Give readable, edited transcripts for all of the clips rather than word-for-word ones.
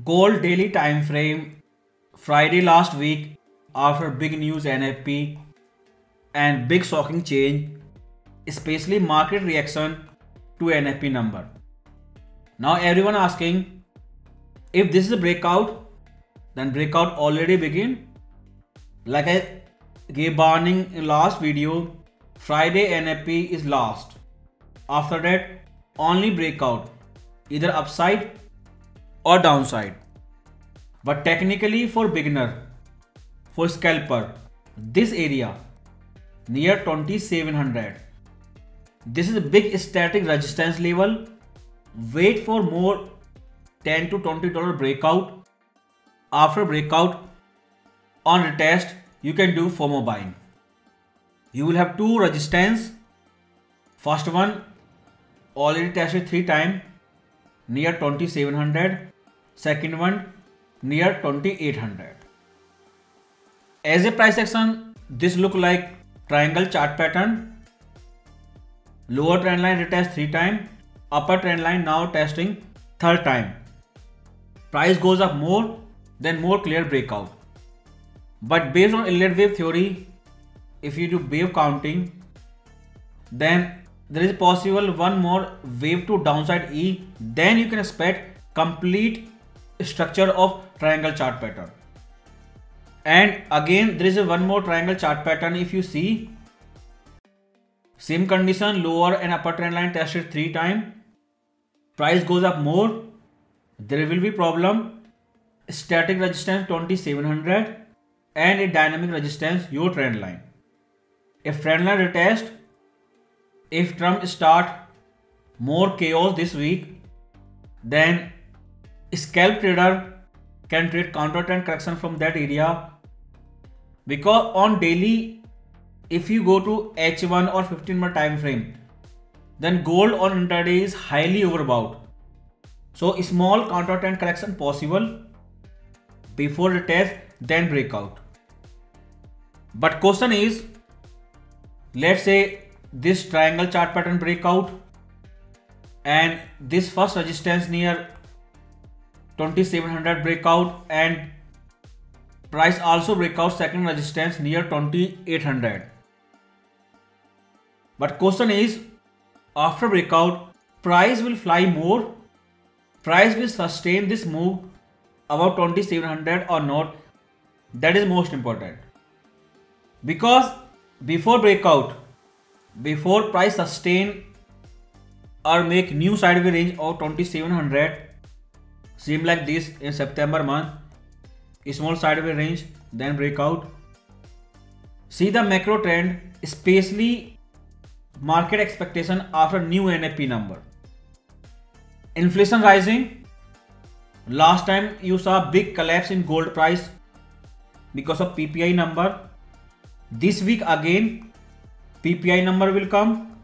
Gold daily time frame Friday last week after big news NFP and big shocking change, especially market reaction to NFP number. Now everyone asking if this is a breakout, then breakout already begin. Like I gave warning in last video, Friday NFP is last. After that only breakout, either upside or downside. But technically for beginner, for scalper, this area near 2700, this is a big static resistance level. Wait for more $10 to $20 breakout. After breakout on retest, you can do FOMO buying. You will have two resistance. First one already tested 3 times near 2700. Second one near 2800. As a price action, this look like triangle chart pattern. Lower trend line retest 3 times. Upper trend line now testing 3rd time. Price goes up more, then more clear breakout. But based on Elliott wave theory, if you do wave counting, then there is possible one more wave to downside E, then you can expect complete structure of triangle chart pattern. And again there is a one more triangle chart pattern. If you see, same condition, lower and upper trend line tested 3 times. Price goes up more, there will be problem. Static resistance 2700 and a dynamic resistance your trend line. If trend line retest, if Trump start more chaos this week, then scalp trader can trade counter trend correction from that area, because on daily, if you go to H1 or 15-minute time frame, then gold on intraday is highly overbought. So small counter trend correction possible before retest, then breakout. But question is, let's say this triangle chart pattern breakout and this first resistance near 2700 breakout, and price also breakout second resistance near 2800. But question is, after breakout, price will fly more, price will sustain this move above 2700 or not. That is most important, because before breakout, before price sustain or make new sideways range of 2700, seem like this in September month, small sideways range, then breakout. See the macro trend, especially market expectation after new NFP number. Inflation rising. Last time you saw big collapse in gold price because of PPI number. This week again PPI number will come,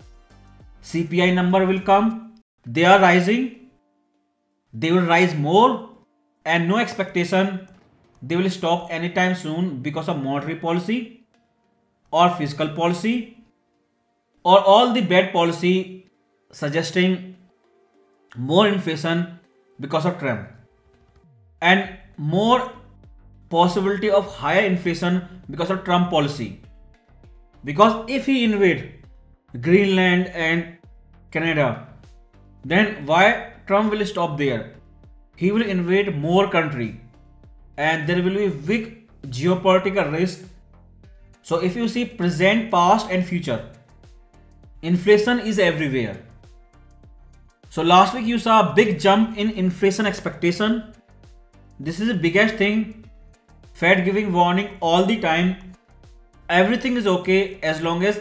CPI number will come. They are rising. They will rise more, and no expectation they will stop anytime soon because of monetary policy or fiscal policy or all the bad policy suggesting more inflation because of Trump, and more possibility of higher inflation because of Trump policy. Because if he invade Greenland and Canada, then why Trump will stop there? He will invade more country and there will be big geopolitical risk. So if you see present, past and future, inflation is everywhere. So last week you saw a big jump in inflation expectation. This is the biggest thing. Fed giving warning all the time. Everything is okay as long as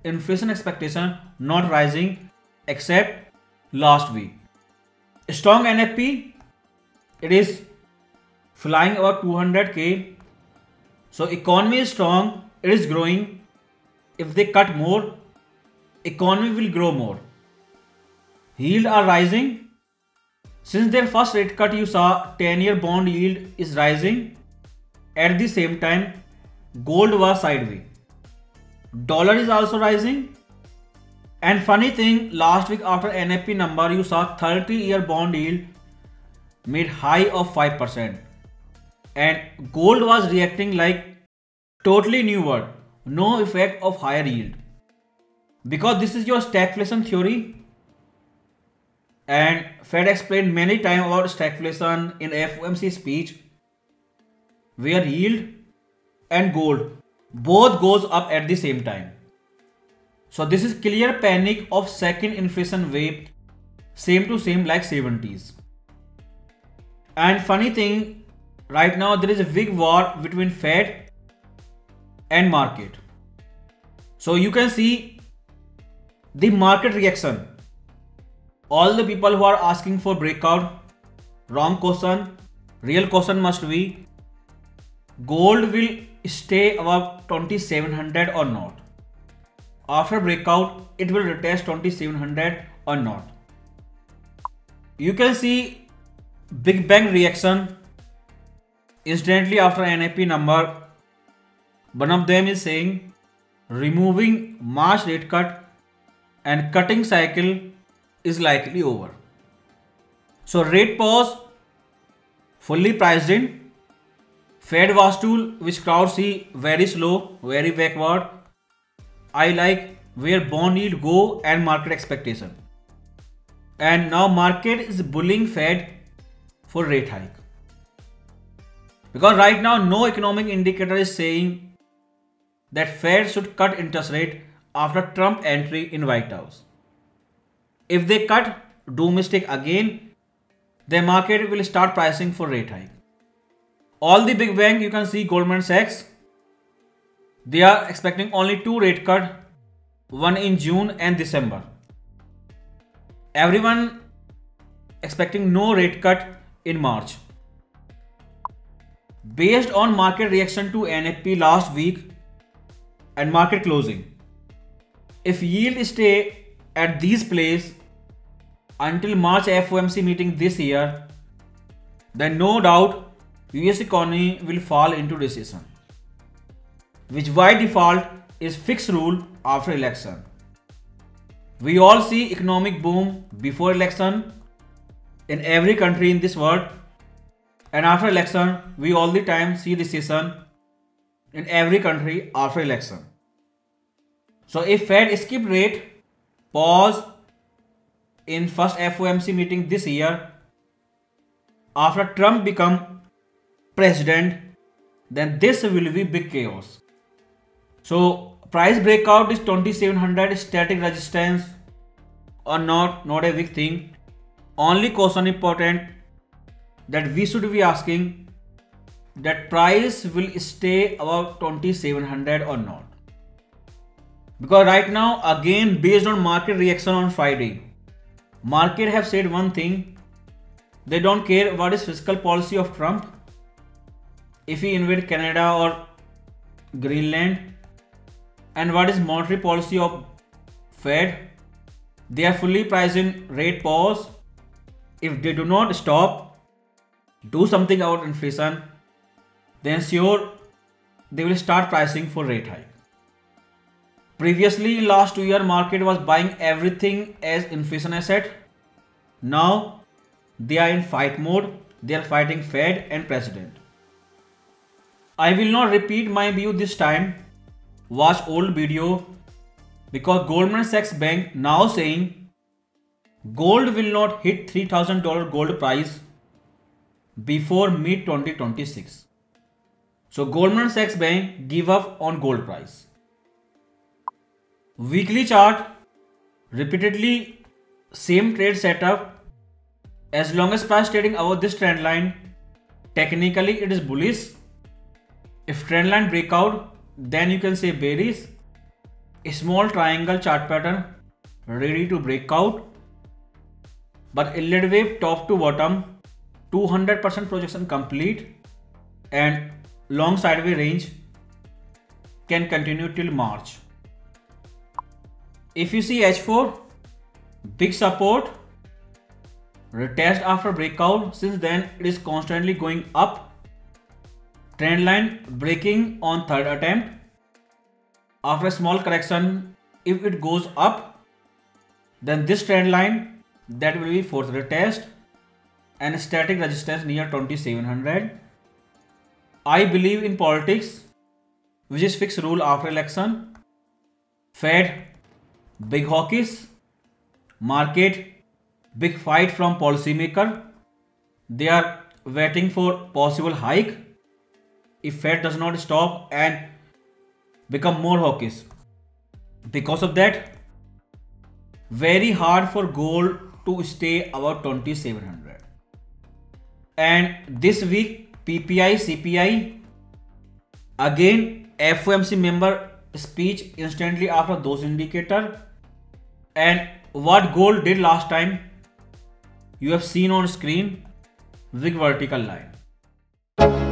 inflation expectation not rising, except last week. Strong NFP, it is flying about 200k. So economy is strong, it is growing. If they cut more, economy will grow more. Yield are rising. Since their first rate cut, you saw 10-year bond yield is rising. At the same time, gold was sideways. Dollar is also rising. And funny thing, last week after NFP number, you saw 30-year bond yield made high of 5%, and gold was reacting like totally new world, no effect of higher yield. Because this is your stagflation theory, and Fed explained many times about stagflation in FOMC speech, where yield and gold both goes up at the same time. So this is clear panic of second inflation wave, same to same like 70s. And funny thing, right now there is a big war between Fed and market. So you can see the market reaction. All the people who are asking for breakout, wrong question. Real question must be, gold will stay above 2700 or not? After breakout, it will retest 2700 or not? You can see Big Bang reaction instantly after NFP number. One of them is saying removing March rate cut and cutting cycle is likely over. So rate pause fully priced in. Fed was tool which crowd see very slow, very backward. I like where bond yield go and market expectation. And now market is bullying Fed for rate hike. Because right now no economic indicator is saying that Fed should cut interest rate after Trump entry in White House. If they cut, do mistake again, the market will start pricing for rate hike. All the big bank, you can see Goldman Sachs, they are expecting only 2 rate cut, one in June and December. Everyone expecting no rate cut in March. Based on market reaction to NFP last week and market closing, if yield stay at these place until March FOMC meeting this year, then no doubt US economy will fall into recession, which by default is fixed rule after election. We all see economic boom before election in every country in this world, and after election we all the time see recession in every country after election. So if Fed skip rate pause in first FOMC meeting this year, after Trump become president, then this will be big chaos. So price breakout is 2700 static resistance or not a big thing. Only question important that we should be asking, that price will stay above 2700 or not. Because right now again based on market reaction on Friday, market have said one thing, they don't care what is fiscal policy of Trump, if he invade Canada or Greenland, and what is monetary policy of Fed. They are fully priced in rate pause. If they do not stop, do something about inflation, then sure they will start pricing for rate hike. Previously in last 2 years market was buying everything as inflation asset. Now they are in fight mode. They are fighting Fed and president. I will not repeat my view this time. Watch old video, because Goldman Sachs Bank now saying gold will not hit $3,000 gold price before mid 2026. So Goldman Sachs Bank give up on gold price. Weekly chart, repeatedly same trade setup. As long as price trading above this trend line, technically it is bullish. If trend line breakout, then you can say bearish. A small triangle chart pattern ready to break out, but inlet wave top to bottom, 200% projection complete, and long sideways range can continue till March. If you see H4, big support, retest after breakout. Since then it is constantly going up. Trend line breaking on third attempt. After a small correction, if it goes up, then this trend line, that will be fourth retest. and static resistance near 2700. I believe in politics, which is fixed rule after election. Fed, big hawkish. Market, big fight from policymaker. They are waiting for possible hike. If Fed does not stop and become more hawkish. Because of that, very hard for gold to stay above 2700. And this week PPI, CPI, again FOMC member speech instantly after those indicator. And what gold did last time, you have seen on screen, big vertical line.